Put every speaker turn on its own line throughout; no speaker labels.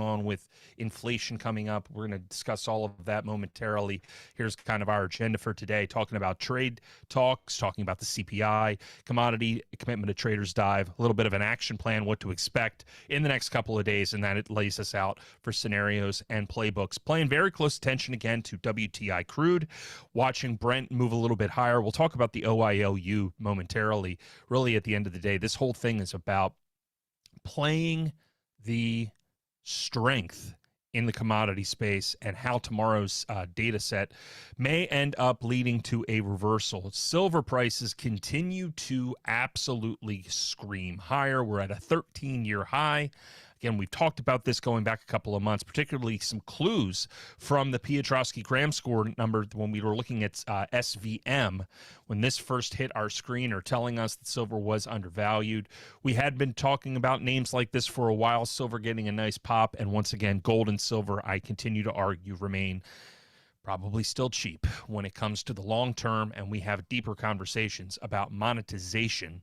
going on with inflation coming up. We're going to discuss all of that momentarily. Here's kind of our agenda for today, talking about trade talks, talking about the CPI, commodity commitment to traders dive, a little bit of an action plan, what to expect in the next couple of days, and then it lays us out for scenarios and playbooks. Playing very close attention again to WTI crude, watching Brent move a little bit higher. We'll talk about the OILU momentarily. Really, at the end of the day, this whole thing is about playing the strength in the commodity space and how tomorrow's data set may end up leading to a reversal. Silver prices continue to absolutely scream higher. We're at a 13-year high. Again, we've talked about this going back a couple of months, particularly some clues from the Piotrowski-Graham score number when we were looking at SVM. When this first hit our screen or telling us that silver was undervalued. We had been talking about names like this for a while, silver getting a nice pop. And once again, gold and silver, I continue to argue, remain probably still cheap when it comes to the long term. And we have deeper conversations about monetization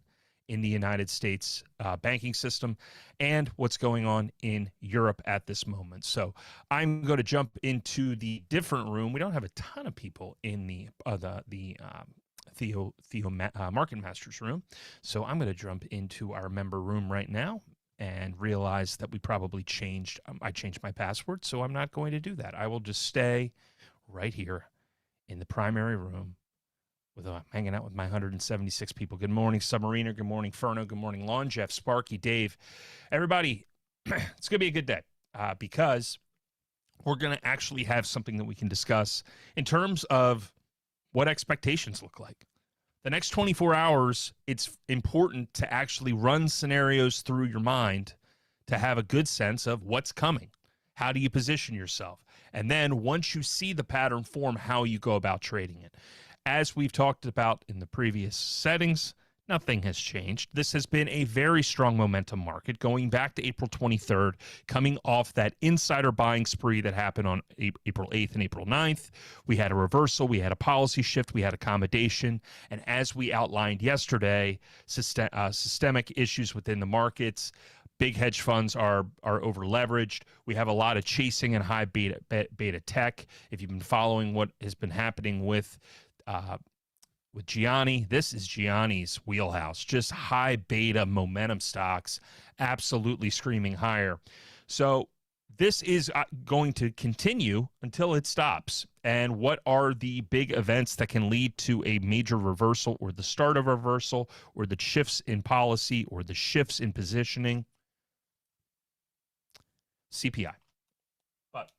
in the United States banking system and what's going on in Europe at this moment. So I'm going to jump into the different room. We don't have a ton of people in the Market Masters room. So I'm going to jump into our member room right now and realize that we probably changed, I changed my password, so I'm not going to do that. I will just stay right here in the primary room with hanging out with my 176 people. Good morning, Submariner. Good morning, Ferno. Good morning, Lon, Jeff, Sparky, Dave. Everybody, it's going to be a good day because we're going to actually have something that we can discuss in terms of what expectations look like. The next 24 hours, it's important to actually run scenarios through your mind to have a good sense of what's coming. How do you position yourself? And then once you see the pattern form, how you go about trading it. As we've talked about in the previous settings, nothing has changed. This has been a very strong momentum market going back to April 23rd, coming off that insider buying spree that happened on April 8th and April 9th. We had a reversal, we had a policy shift, we had accommodation, and as we outlined yesterday, systemic issues within the markets. Big hedge funds are over leveraged. We have a lot of chasing and high beta tech. If you've been following what has been happening with Gianni, this is Gianni's wheelhouse. Just high beta momentum stocks, absolutely screaming higher. So this is going to continue until it stops. And what are the big events that can lead to a major reversal or the start of a reversal or the shifts in policy or the shifts in positioning? CPI. But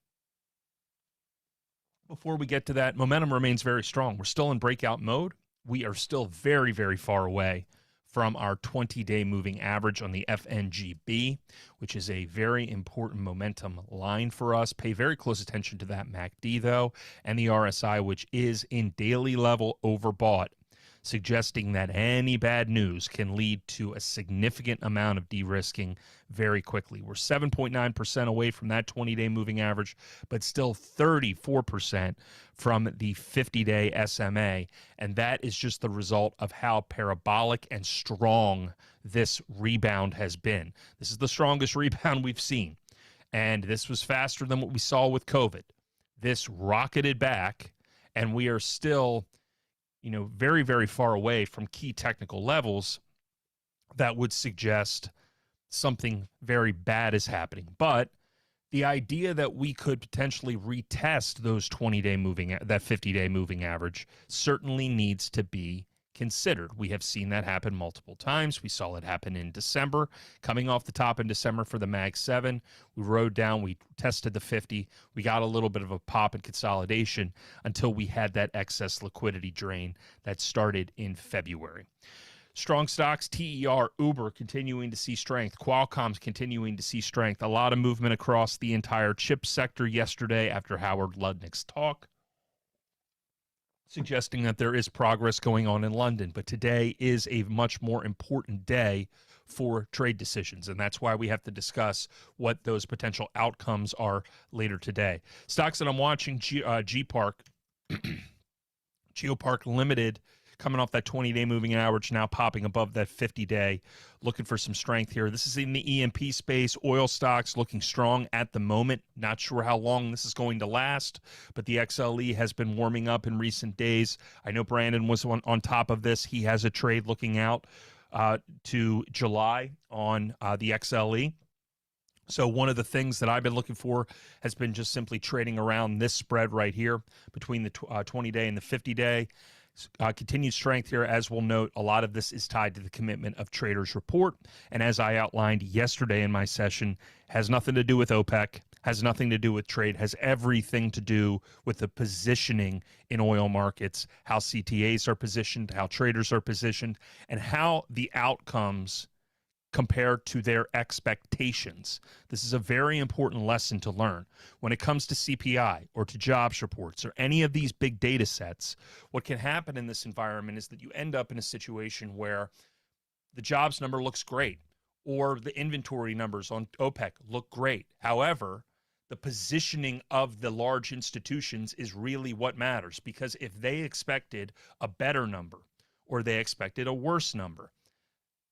before we get to that, momentum remains very strong. We're still in breakout mode. We are still very, very far away from our 20-day moving average on the FNGB, which is a very important momentum line for us. Pay very close attention to that MACD, though, and the RSI, which is in daily level overbought, suggesting that any bad news can lead to a significant amount of de-risking very quickly. We're 7.9% away from that 20-day moving average, but still 34% from the 50-day SMA, and that is just the result of how parabolic and strong this rebound has been. This is the strongest rebound we've seen, and this was faster than what we saw with COVID. This rocketed back, and we are still very, very far away from key technical levels that would suggest something very bad is happening. But the idea that we could potentially retest those 20-day that 50-day moving average certainly needs to be considered. We have seen that happen multiple times. We saw it happen in December, coming off the top in December for the Mag 7. We rode down, we tested the 50. We got a little bit of a pop and consolidation until we had that excess liquidity drain that started in February. Strong stocks, TER, Uber continuing to see strength. Qualcomm's continuing to see strength. A lot of movement across the entire chip sector yesterday after Howard Lutnick's talk, suggesting that there is progress going on in London. But today is a much more important day for trade decisions, and that's why we have to discuss what those potential outcomes are later today. Stocks that I'm watching, G-Park, GeoPark Limited, coming off that 20-day moving average, now popping above that 50-day, looking for some strength here. This is in the E&P space. Oil stocks looking strong at the moment. Not sure how long this is going to last, but the XLE has been warming up in recent days. I know Brandon was on top of this. He has a trade looking out to July on the XLE. So one of the things that I've been looking for has been just simply trading around this spread right here between the 20-day and the 50-day. Continued strength here. As we'll note, a lot of this is tied to the commitment of traders report. And as I outlined yesterday in my session, has nothing to do with OPEC, has nothing to do with trade, has everything to do with the positioning in oil markets, how CTAs are positioned, how traders are positioned, and how the outcomes compared to their expectations. This is a very important lesson to learn. When it comes to CPI or to jobs reports or any of these big data sets, what can happen in this environment is that you end up in a situation where the jobs number looks great or the inventory numbers on OPEC look great. However, the positioning of the large institutions is really what matters, because if they expected a better number or they expected a worse number,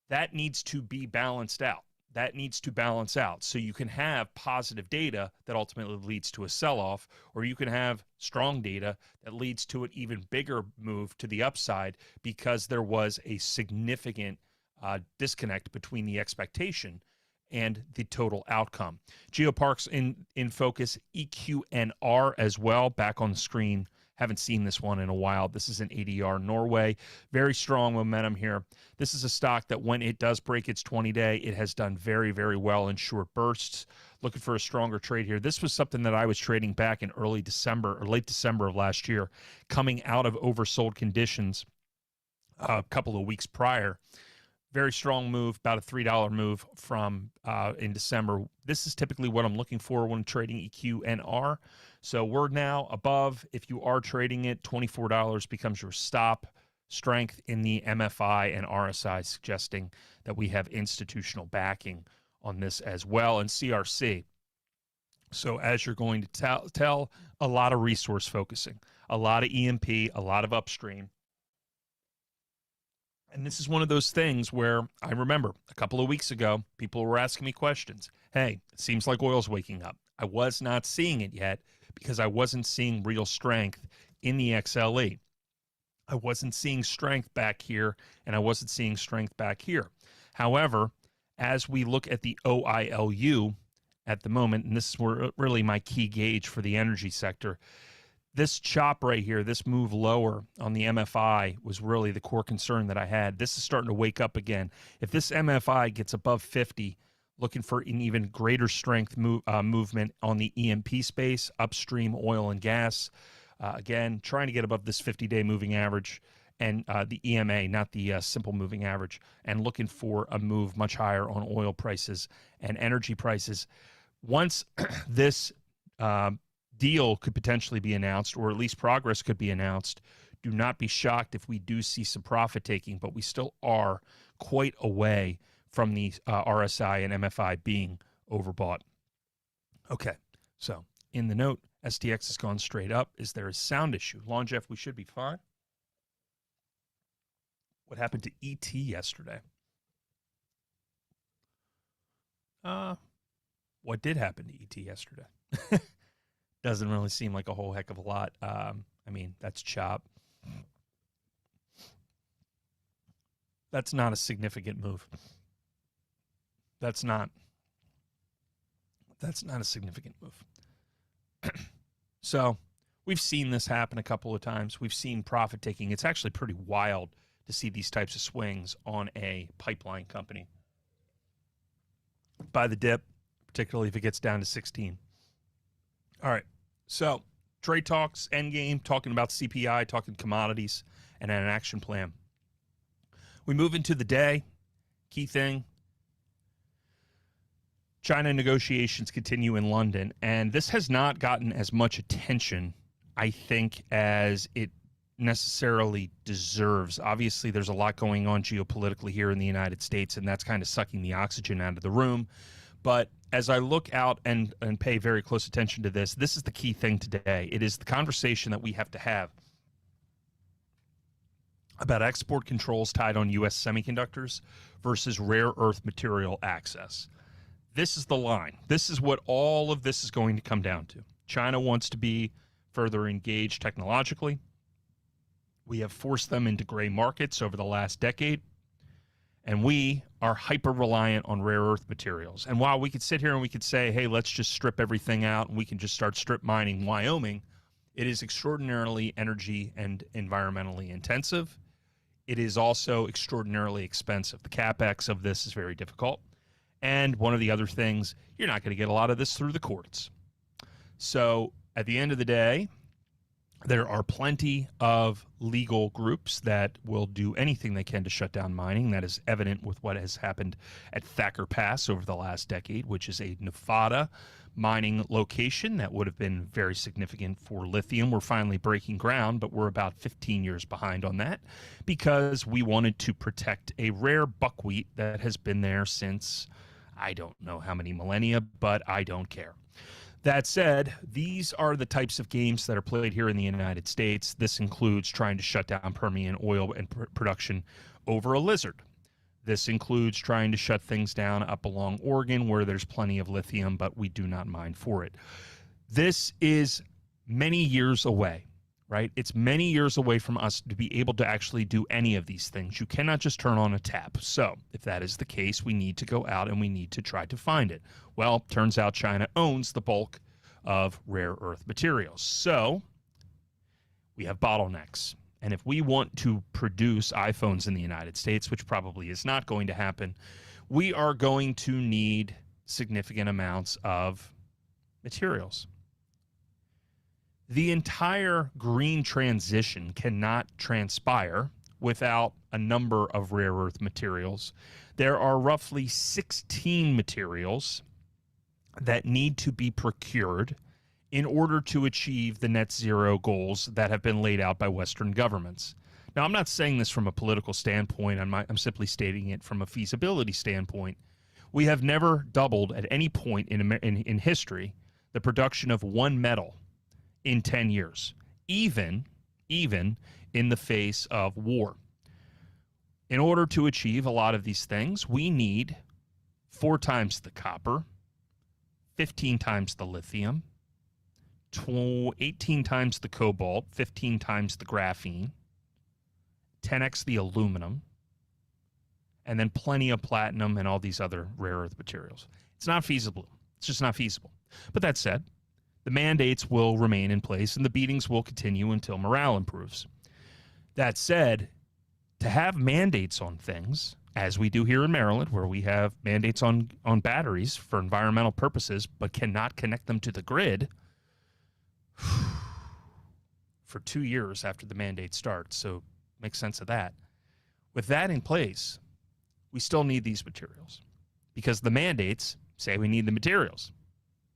that needs to be balanced out. That needs to balance out. So you can have positive data that ultimately leads to a sell-off, or you can have strong data that leads to an even bigger move to the upside because there was a significant disconnect between the expectation and the total outcome. Geopark's in focus, EQNR as well, back on the screen. Haven't seen this one in a while. This is an ADR Norway. Very strong momentum here. This is a stock that when it does break its 20-day, it has done very, very well in short bursts. Looking for a stronger trade here. This was something that I was trading back in early December or late December of last year, coming out of oversold conditions a couple of weeks prior. Very strong move, about a $3 move from in December. This is typically what I'm looking for when trading EQNR. So we're now above. If you are trading it, $24 becomes your stop. Strength in the MFI and RSI suggesting that we have institutional backing on this as well, and CRC. So as you're going to tell, a lot of resource focusing, a lot of E&P, a lot of upstream. And this is one of those things where I remember a couple of weeks ago, people were asking me questions. Hey, it seems like oil's waking up. I was not seeing it yet because I wasn't seeing real strength in the XLE. I wasn't seeing strength back here, and I wasn't seeing strength back here. However, as we look at the OILU at the moment, and this is really my key gauge for the energy sector, this chop right here, this move lower on the MFI was really the core concern that I had. This is starting to wake up again. If this MFI gets above 50, looking for an even greater strength movement on the E&P space, upstream oil and gas. Again, trying to get above this 50-day moving average and the EMA, not the simple moving average, and looking for a move much higher on oil prices and energy prices. Once this deal could potentially be announced, or at least progress could be announced, do not be shocked if we do see some profit taking, but we still are quite away from the RSI and MFI being overbought. Okay, so in the note, STX has gone straight up. Is there a sound issue? Long Jeff, we should be fine. What happened to ET yesterday? What did happen to ET yesterday? Doesn't really seem like a whole heck of a lot. I mean, that's chop. That's not a significant move. That's not a significant move. So we've seen this happen a couple of times. We've seen profit taking. It's actually pretty wild to see these types of swings on a pipeline company. By the dip, particularly if it gets down to 16. All right. So trade talks, endgame, talking about CPI, talking commodities, and an action plan. We move into the day. Key thing. China negotiations continue in London, and this has not gotten as much attention, I think, as it necessarily deserves. Obviously, there's a lot going on geopolitically here in the United States, and that's kind of sucking the oxygen out of the room. But as I look out and pay very close attention to this, this is the key thing today. It is the conversation that we have to have about export controls tied on U.S. semiconductors versus rare earth material access. This is the line. This is what all of this is going to come down to. China wants to be further engaged technologically. We have forced them into gray markets over the last decade, and we are hyper-reliant on rare earth materials. And while we could sit here and we could say, hey, let's just strip everything out and we can just start strip mining Wyoming, it is extraordinarily energy and environmentally intensive. It is also extraordinarily expensive. The capex of this is very difficult. And one of the other things, you're not going to get a lot of this through the courts. So at the end of the day, there are plenty of legal groups that will do anything they can to shut down mining. That is evident with what has happened at Thacker Pass over the last decade, which is a Nevada mining location that would have been very significant for lithium. We're finally breaking ground, but we're about 15 years behind on that because we wanted to protect a rare buckwheat that has been there since I don't know how many millennia, but I don't care. That said, these are the types of games that are played here in the United States. This includes trying to shut down Permian oil and production over a lizard. This includes trying to shut things down up along Oregon where there's plenty of lithium, but we do not mine for it. This is many years away, right? It's many years away from us to be able to actually do any of these things. You cannot just turn on a tap. So if that is the case, we need to go out and we need to try to find it. Well, turns out China owns the bulk of rare earth materials. So we have bottlenecks. And if we want to produce iPhones in the United States, which probably is not going to happen, we are going to need significant amounts of materials. The entire green transition cannot transpire without a number of rare earth materials. There are roughly 16 materials that need to be procured in order to achieve the net zero goals that have been laid out by Western governments. Now, I'm not saying this from a political standpoint. I'm simply stating it from a feasibility standpoint. We have never doubled at any point in history the production of one metal in 10 years, even in the face of war. In order to achieve a lot of these things, we need 4 times the copper, 15 times the lithium, 18 times the cobalt, 15 times the graphene, 10x the aluminum, and then plenty of platinum and all these other rare earth materials. It's not feasible. It's just not feasible. But that said, the mandates will remain in place and the beatings will continue until morale improves. That said, to have mandates on things, as we do here in Maryland, where we have mandates on batteries for environmental purposes, but cannot connect them to the grid for 2 years after the mandate starts. So make sense of that. With that in place, we still need these materials because the mandates say we need the materials.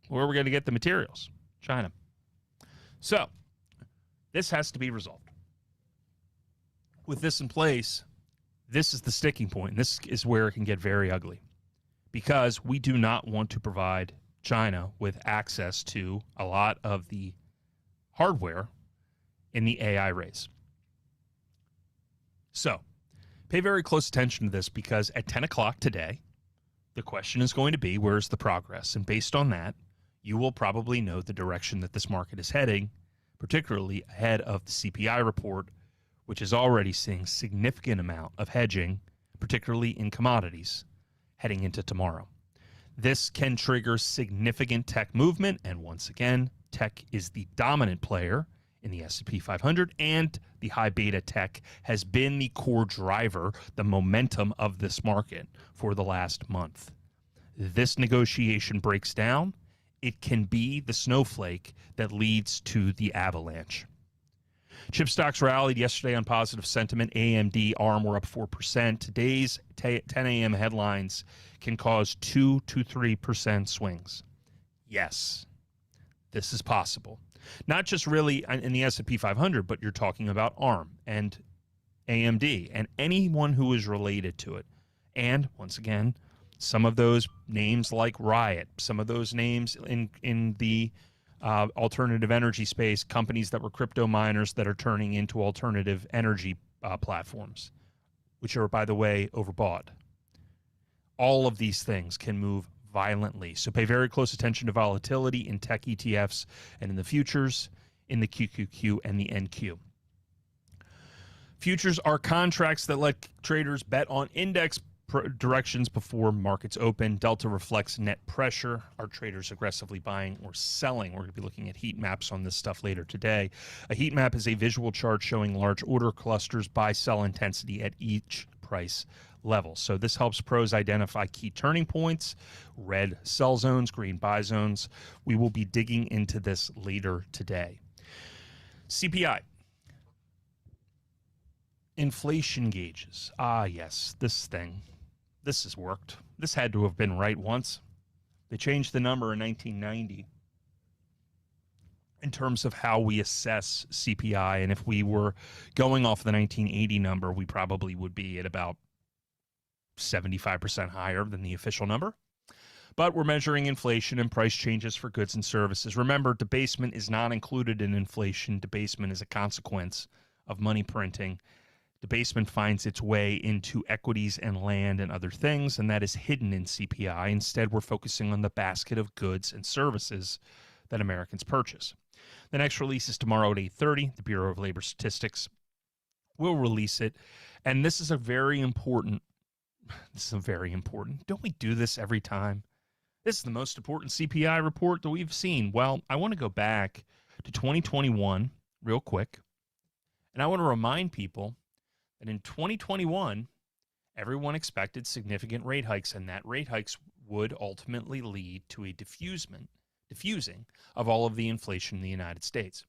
Where are we going to get the materials? China. So this has to be resolved. With this in place, this is the sticking point. And this is where it can get very ugly because we do not want to provide China with access to a lot of the hardware in the AI race. So pay very close attention to this because at 10 o'clock today, the question is going to be, where's the progress? And based on that, you will probably know the direction that this market is heading, particularly ahead of the CPI report, which is already seeing significant amount of hedging, particularly in commodities, heading into tomorrow. This can trigger significant tech movement, and once again, tech is the dominant player in the S&P 500, and the high beta tech has been the core driver, the momentum of this market for the last month. This negotiation breaks down, it can be the snowflake that leads to the avalanche. Chip stocks rallied yesterday on positive sentiment. AMD, ARM were up 4%. Today's 10 a.m. headlines can cause 2 to 3% swings. Yes, this is possible. Not just really in the S&P 500, but you're talking about ARM and AMD and anyone who is related to it. And once again, some of those names like Riot, some of those names in the alternative energy space, companies that were crypto miners that are turning into alternative energy platforms, which are, by the way, overbought. All of these things can move violently. So pay very close attention to volatility in tech ETFs and in the futures, in the QQQ and the NQ. Futures are contracts that let traders bet on index directions before markets open. Delta reflects net pressure. Are traders aggressively buying or selling? We're going to be looking at heat maps on this stuff later today. A heat map is a visual chart showing large order clusters by sell intensity at each price level. So this helps pros identify key turning points, red sell zones, green buy zones. We will be digging into this later today. CPI. Inflation gauges. Ah, yes, this thing. This has worked. This had to have been right once. They changed the number in 1990 in terms of how we assess CPI. And if we were going off the 1980 number, we probably would be at about 75% higher than the official number. But we're measuring inflation and price changes for goods and services. Remember, debasement is not included in inflation. Debasement is a consequence of money printing. Debasement finds its way into equities and land and other things, and that is hidden in CPI. Instead, we're focusing on the basket of goods and services that Americans purchase. The next release is tomorrow at 8:30. The Bureau of Labor Statistics will release it, and this is a very important. Don't we do this every time? This is the most important CPI report that we've seen. Well, I want to go back to 2021 real quick, and I want to remind people that in 2021, everyone expected significant rate hikes, and that rate hikes would ultimately lead to a diffusing of all of the inflation in the United States.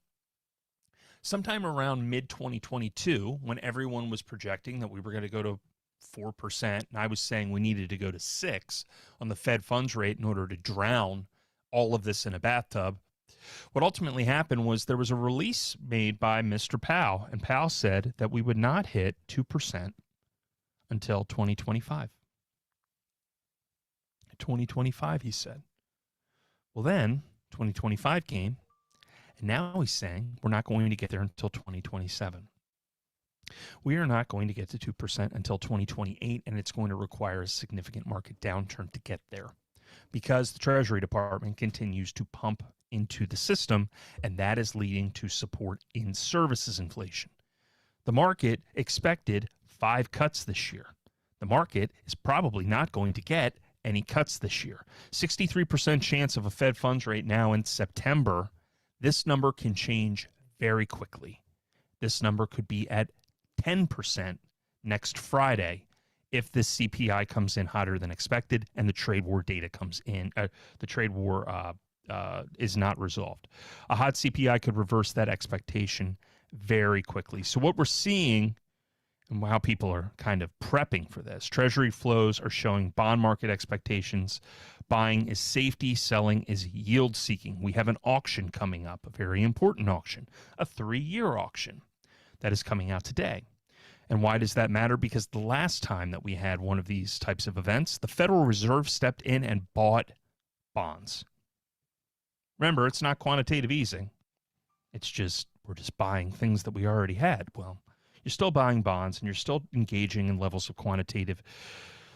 Sometime around mid-2022, when everyone was projecting that we were going to go to 4%, and I was saying we needed to go to 6% on the Fed funds rate in order to drown all of this in a bathtub, what ultimately happened was there was a release made by Mr. Powell, and Powell said that we would not hit 2% until 2025. 2025, he said. Well, then 2025 came, and now he's saying we're not going to get there until 2027. We are not going to get to 2% until 2028, and it's going to require a significant market downturn to get there because the Treasury Department continues to pump into the system, and that is leading to support in services inflation. The market expected 5 cuts this year. The market is probably not going to get any cuts this year. 63% chance of a Fed funds rate now in September. This number can change very quickly. This number could be at 10% next Friday if this CPI comes in hotter than expected and the trade war data comes in. The trade war is not resolved. A hot CPI could reverse that expectation very quickly. So what we're seeing and how people are kind of prepping for this, Treasury flows are showing bond market expectations. Buying is safety, selling is yield seeking. We have an auction coming up, a very important auction, a 3-year auction that is coming out today. And why does that matter? Because the last time that we had one of these types of events, the Federal Reserve stepped in and bought bonds. Remember, it's not quantitative easing. It's just, we're just buying things that we already had. Well, you're still buying bonds and you're still engaging in levels of quantitative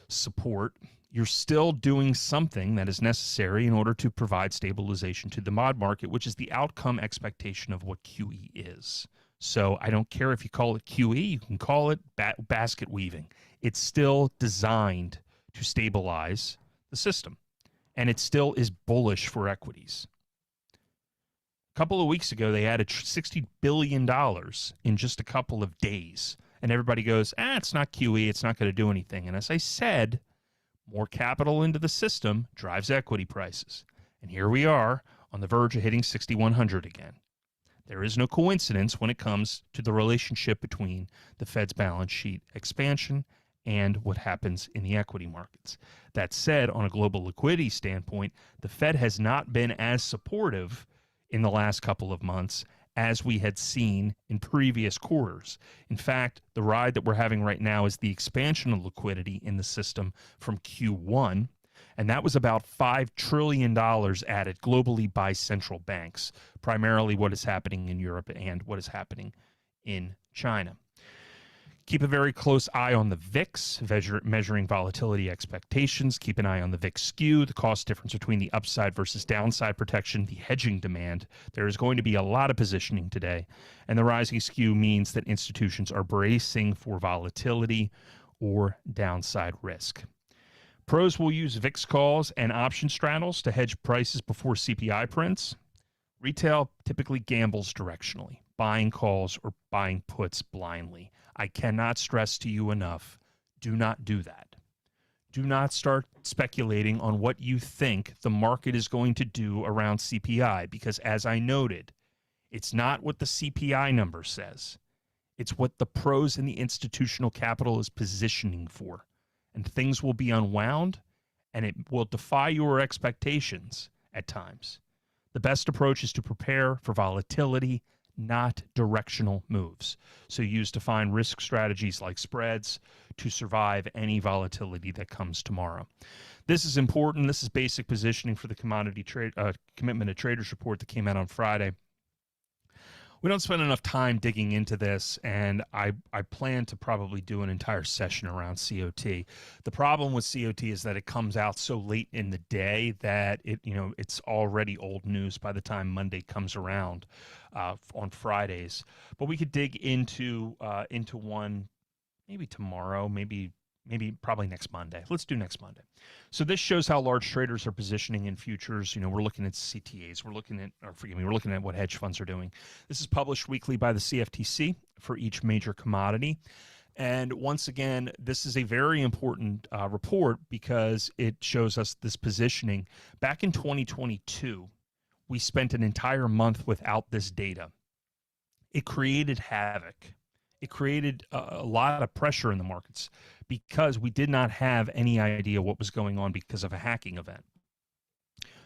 support. You're still doing something that is necessary in order to provide stabilization to the mod market, which is the outcome expectation of what QE is. So I don't care if you call it QE, you can call it basket weaving. It's still designed to stabilize the system, and it still is bullish for equities. A couple of weeks ago, they added $60 billion in just a couple of days, and everybody goes, it's not QE, it's not going to do anything. And as I said, more capital into the system drives equity prices. And here we are on the verge of hitting 6,100 again. There is no coincidence when it comes to the relationship between the Fed's balance sheet expansion and what happens in the equity markets. That said, on a global liquidity standpoint, the Fed has not been as supportive in the last couple of months as we had seen in previous quarters. In fact, the ride that we're having right now is the expansion of liquidity in the system from Q1, and that was about $5 trillion added globally by central banks, primarily what is happening in Europe and what is happening in China. Keep a very close eye on the VIX, measuring volatility expectations. Keep an eye on the VIX skew, the cost difference between the upside versus downside protection, the hedging demand. There is going to be a lot of positioning today, and the rising skew means that institutions are bracing for volatility or downside risk. Pros will use VIX calls and option straddles to hedge prices before CPI prints. Retail typically gambles directionally, buying calls or buying puts blindly. I cannot stress to you enough, do not do that. Do not start speculating on what you think the market is going to do around CPI, because as I noted, it's not what the CPI number says. It's what the pros and the institutional capital is positioning for. And things will be unwound, and it will defy your expectations at times. The best approach is to prepare for volatility, not directional moves. So use defined risk strategies like spreads to survive any volatility that comes tomorrow. This is important. This is basic positioning for the commodity trade commitment to traders report that came out on Friday. We don't spend enough time digging into this, and I plan to probably do an entire session around COT. The problem with COT is that it comes out so late in the day that it's already old news by the time Monday comes around on Fridays. But we could dig into one maybe tomorrow, maybe probably next Monday. Let's do next Monday. So this shows how large traders are positioning in futures. We're looking at CTAs. We're looking at what hedge funds are doing. This is published weekly by the CFTC for each major commodity. And once again, this is a very important report because it shows us this positioning. Back in 2022, we spent an entire month without this data. It created havoc. It created a lot of pressure in the markets because we did not have any idea what was going on because of a hacking event.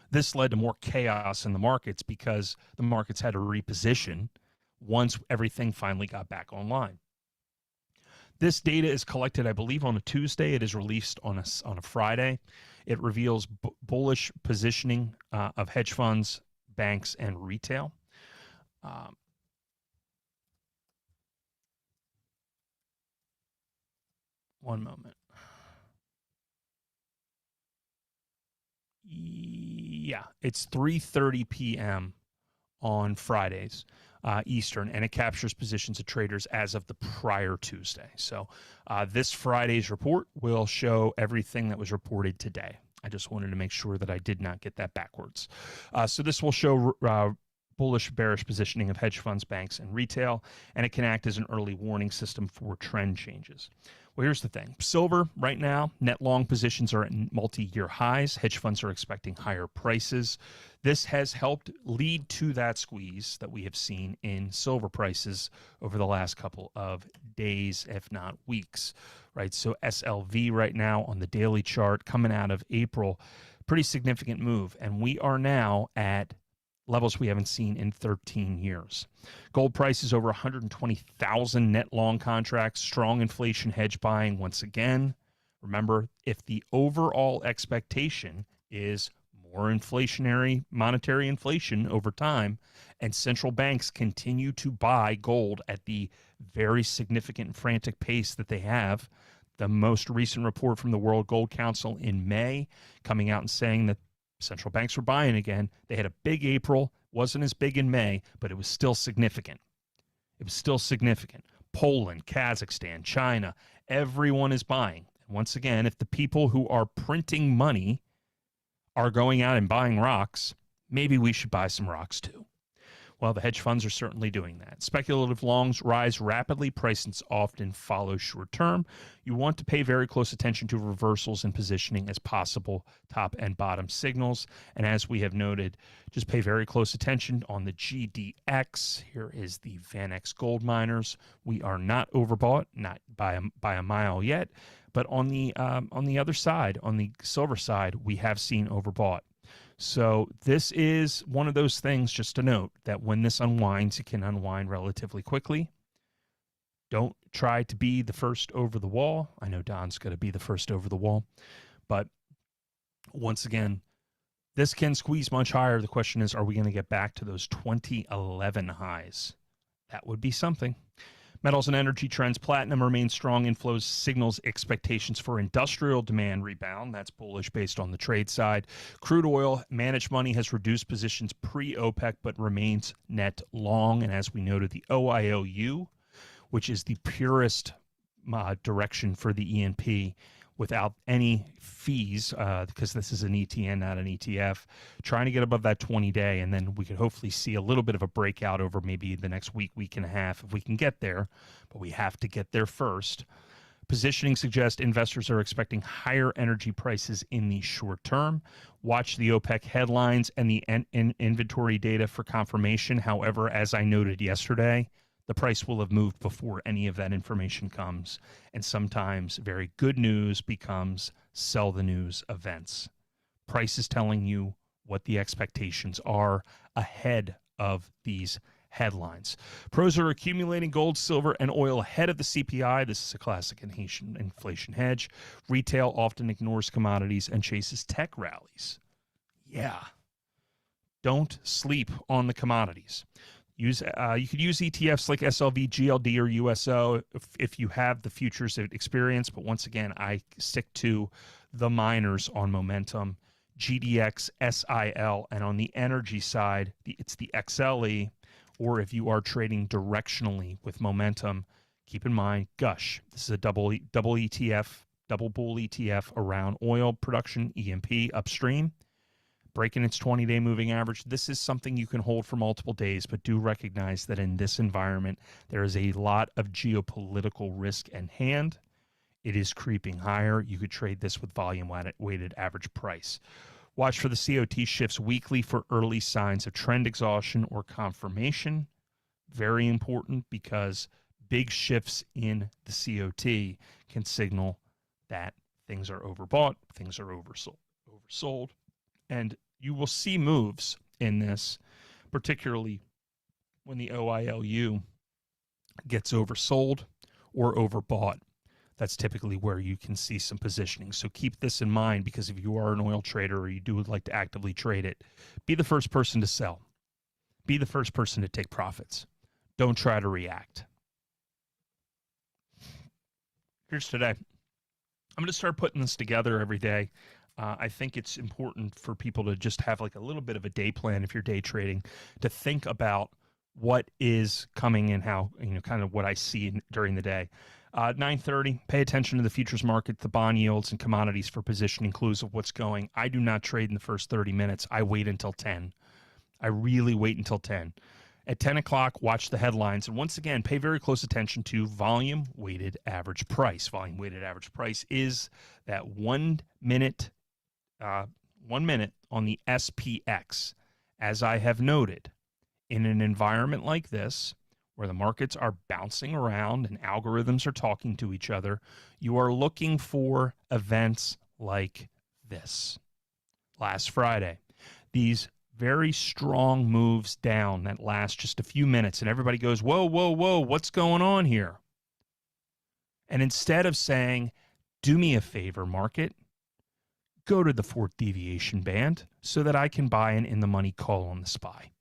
This led to more chaos in the markets because the markets had to reposition once everything finally got back online. This data is collected, I believe, on a Tuesday. It is released on a Friday. It reveals bullish positioning of hedge funds, banks, and retail. One moment. Yeah, it's 3:30 p.m. on Fridays Eastern, and it captures positions of traders as of the prior Tuesday. So this Friday's report will show everything that was reported today. I just wanted to make sure that I did not get that backwards. So this will show bullish, bearish positioning of hedge funds, banks, and retail, and it can act as an early warning system for trend changes. Well, here's the thing. Silver right now, net long positions are at multi-year highs. Hedge funds are expecting higher prices. This has helped lead to that squeeze that we have seen in silver prices over the last couple of days, if not weeks, right? So SLV right now on the daily chart coming out of April, pretty significant move. And we are now at levels we haven't seen in 13 years. Gold prices over 120,000 net long contracts, strong inflation hedge buying once again. Remember, if the overall expectation is more inflationary, monetary inflation over time, and central banks continue to buy gold at the very significant and frantic pace that they have, the most recent report from the World Gold Council in May coming out and saying that central banks were buying again. They had a big April, wasn't as big in May, but it was still significant. It was still significant. Poland, Kazakhstan, China, everyone is buying. And once again, if the people who are printing money are going out and buying rocks, maybe we should buy some rocks too. Well, the hedge funds are certainly doing that. Speculative longs rise rapidly. Prices often follow short term. You want to pay very close attention to reversals in positioning as possible top and bottom signals. And as we have noted, just pay very close attention on the GDX. Here is the VanEck gold miners. We are not overbought, not by a mile yet, but on the other side, on the silver side, we have seen overbought. So this is one of those things, just to note, that when this unwinds, it can unwind relatively quickly. Don't try to be the first over the wall. I know Don's going to be the first over the wall. But once again, this can squeeze much higher. The question is, are we going to get back to those 2011 highs? That would be something. Metals and energy trends. Platinum remains strong. Inflows signals expectations for industrial demand rebound. That's bullish based on the trade side. Crude oil, managed money has reduced positions pre-OPEC but remains net long. And as we noted, the OIOU, which is the purest direction for the E&P without any fees, because this is an ETN, not an ETF, trying to get above that 20-day, and then we could hopefully see a little bit of a breakout over maybe the next week, week and a half if we can get there, but we have to get there first. Positioning suggests investors are expecting higher energy prices in the short term. Watch the OPEC headlines and the inventory data for confirmation. However, as I noted yesterday, the price will have moved before any of that information comes. And sometimes very good news becomes sell the news events. Price is telling you what the expectations are ahead of these headlines. Pros are accumulating gold, silver, and oil ahead of the CPI. This is a classic inflation hedge. Retail often ignores commodities and chases tech rallies. Yeah. Don't sleep on the commodities. You could use ETFs like SLV, GLD, or USO if you have the futures experience. But once again, I stick to the miners on momentum, GDX, SIL, and on the energy side, it's the XLE. Or if you are trading directionally with momentum, keep in mind Gush. This is a double ETF, double bull ETF around oil production, E&P upstream. Breaking its 20-day moving average. This is something you can hold for multiple days, but do recognize that in this environment, there is a lot of geopolitical risk in hand. It is creeping higher. You could trade this with volume-weighted average price. Watch for the COT shifts weekly for early signs of trend exhaustion or confirmation. Very important because big shifts in the COT can signal that things are overbought, things are oversold. And you will see moves in this, particularly when the OILU gets oversold or overbought. That's typically where you can see some positioning. So keep this in mind, because if you are an oil trader or you do like to actively trade it, be the first person to sell. Be the first person to take profits. Don't try to react. Here's today. I'm going to start putting this together every day. I think it's important for people to just have like a little bit of a day plan if you're day trading, to think about what is coming and how, kind of what I see during the day. 9:30, pay attention to the futures market, the bond yields and commodities for positioning clues of what's going. I do not trade in the first 30 minutes. I wait until 10. I really wait until 10. At 10 o'clock, watch the headlines. And once again, pay very close attention to volume-weighted average price. Volume-weighted average price is that 1 minute on the SPX. As I have noted, in an environment like this, where the markets are bouncing around and algorithms are talking to each other, you are looking for events like this. Last Friday, these very strong moves down that last just a few minutes, and everybody goes, whoa, whoa, whoa, what's going on here? And instead of saying, do me a favor, market, go to the 4th deviation band so that I can buy an in-the-money call on the SPY.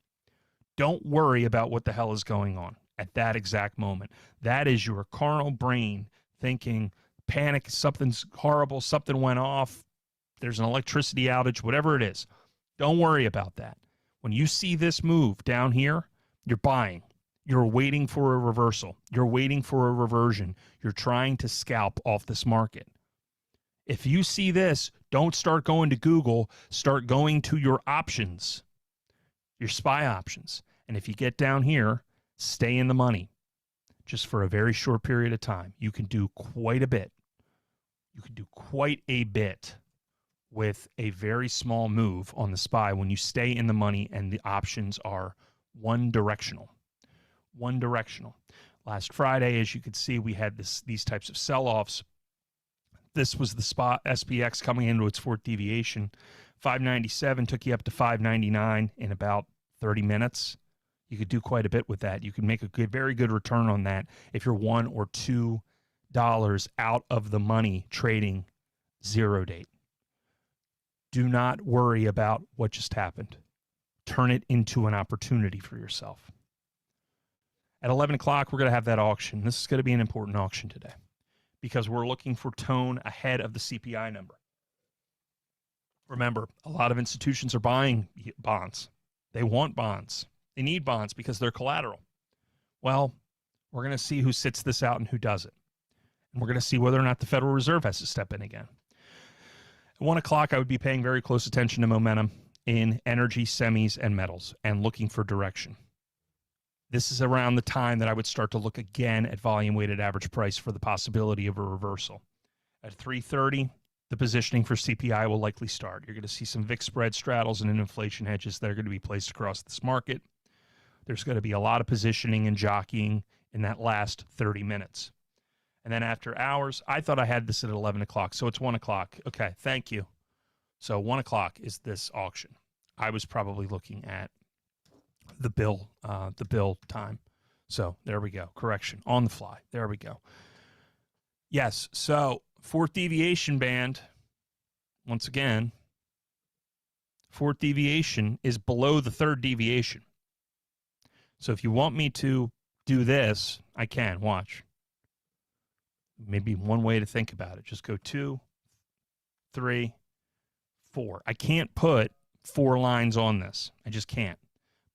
Don't worry about what the hell is going on at that exact moment. That is your carnal brain thinking, panic, something's horrible, something went off, there's an electricity outage, whatever it is. Don't worry about that. When you see this move down here, you're buying. You're waiting for a reversal. You're waiting for a reversion. You're trying to scalp off this market. If you see this, don't start going to Google. Start going to your options, your SPY options. And if you get down here, stay in the money just for a very short period of time. You can do quite a bit. You can do quite a bit with a very small move on the SPY when you stay in the money and the options are one directional. One directional. Last Friday, as you could see, we had these types of sell-offs. This was the spot SPX coming into its 4th deviation. 597 took you up to 599 in about 30 minutes. You could do quite a bit with that. You can make a very good return on that if you're $1 or $2 out of the money trading zero date. Do not worry about what just happened. Turn it into an opportunity for yourself. At 11 o'clock, we're going to have that auction. This is going to be an important auction today because we're looking for tone ahead of the CPI number. Remember, a lot of institutions are buying bonds. They want bonds. They need bonds because they're collateral. Well, we're going to see who sits this out and who doesn't. And we're going to see whether or not the Federal Reserve has to step in again. At 1 o'clock, I would be paying very close attention to momentum in energy, semis, and metals and looking for direction. This is around the time that I would start to look again at volume-weighted average price for the possibility of a reversal. At 3:30, the positioning for CPI will likely start. You're going to see some VIX spread straddles and inflation hedges that are going to be placed across this market. There's going to be a lot of positioning and jockeying in that last 30 minutes. And then after hours, I thought I had this at 11 o'clock, so it's 1 o'clock. Okay, thank you. So 1 o'clock is this auction. I was probably looking at the bill time. So there we go. Correction on the fly. There we go. Yes, so fourth deviation band, once again, fourth deviation is below the third deviation. So if you want me to do this, I can. Watch. Maybe one way to think about it. Just go 2, 3, 4. I can't put 4 lines on this. I just can't.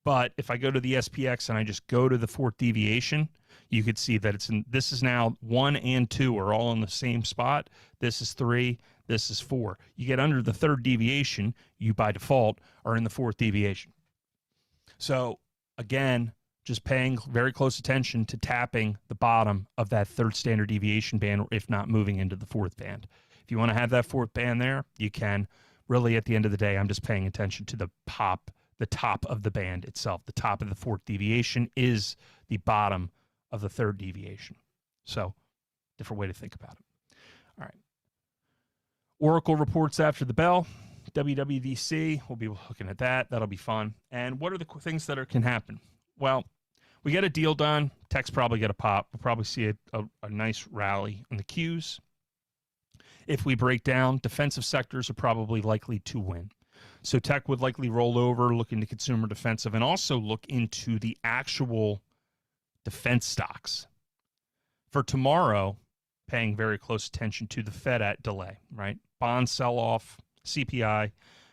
But if I go to the SPX and I just go to the fourth deviation, you could see that this is now 1 and 2 are all in the same spot. This is 3. This is 4. You get under the third deviation, you by default are in the fourth deviation. So again, just paying very close attention to tapping the bottom of that third standard deviation band, if not moving into the fourth band. If you want to have that fourth band there, you can. Really, at the end of the day, I'm just paying attention to the top of the band itself. The top of the fourth deviation is the bottom of the third deviation. So, different way to think about it. All right. Oracle reports after the bell. WWDC, we'll be looking at that. That'll be fun. And what are the things that can happen? Well, we get a deal done. Tech's probably get a pop. We'll probably see a nice rally on the Qs. If we break down, defensive sectors are probably likely to win. So tech would likely roll over, look into consumer defensive, and also look into the actual defense stocks. For tomorrow, paying very close attention to the Fed at delay, right? Bond sell-off, CPI,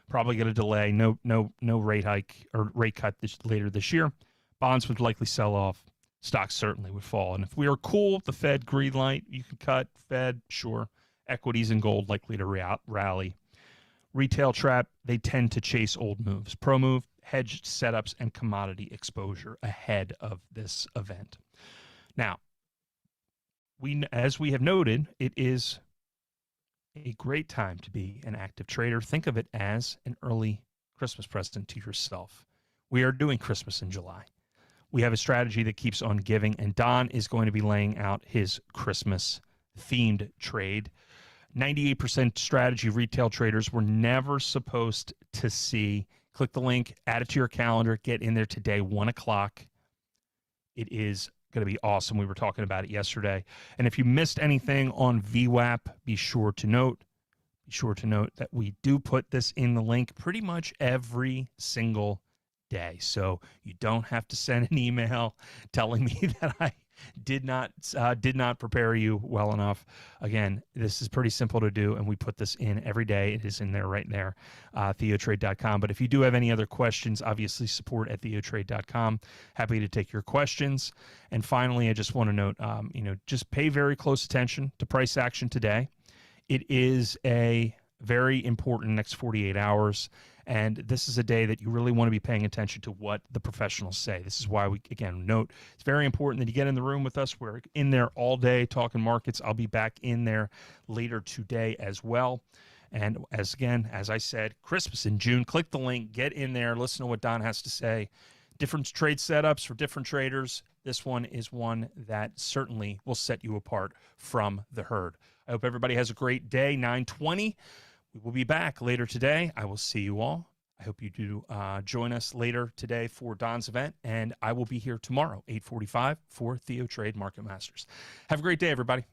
probably get a delay. No rate hike or rate cut later this year. Bonds would likely sell off. Stocks certainly would fall. And if we are cool, the Fed green light, you can cut. Fed, sure. Equities and gold likely to rally. Retail trap, they tend to chase old moves. Pro move, hedged setups, and commodity exposure ahead of this event. Now, as we have noted, it is a great time to be an active trader. Think of it as an early Christmas present to yourself. We are doing Christmas in July. We have a strategy that keeps on giving, and Don is going to be laying out his Christmas-themed trade. 98% strategy retail traders were never supposed to see. Click the link, add it to your calendar, get in there today, 1 o'clock. It is going to be awesome. We were talking about it yesterday. And if you missed anything on VWAP, be sure to note that we do put this in the link pretty much every single day. So you don't have to send an email telling me that I did not prepare you well enough. Again, this is pretty simple to do, and we put this in every day. It is in there right there, TheoTrade.com. But if you do have any other questions, obviously support at TheoTrade.com. Happy to take your questions. And finally, I just want to note, just pay very close attention to price action today. It is a very important next 48 hours. And this is a day that you really want to be paying attention to what the professionals say. This is why we, again, note it's very important that you get in the room with us. We're in there all day talking markets. I'll be back in there later today as well. And as I said, Christmas in June. Click the link, get in there, listen to what Don has to say. Different trade setups for different traders. This one is one that certainly will set you apart from the herd. I hope everybody has a great day, 9/20. We will be back later today. I will see you all. I hope you do join us later today for Don's event, and I will be here tomorrow, 8:45, for TheoTrade Market Masters. Have a great day, everybody.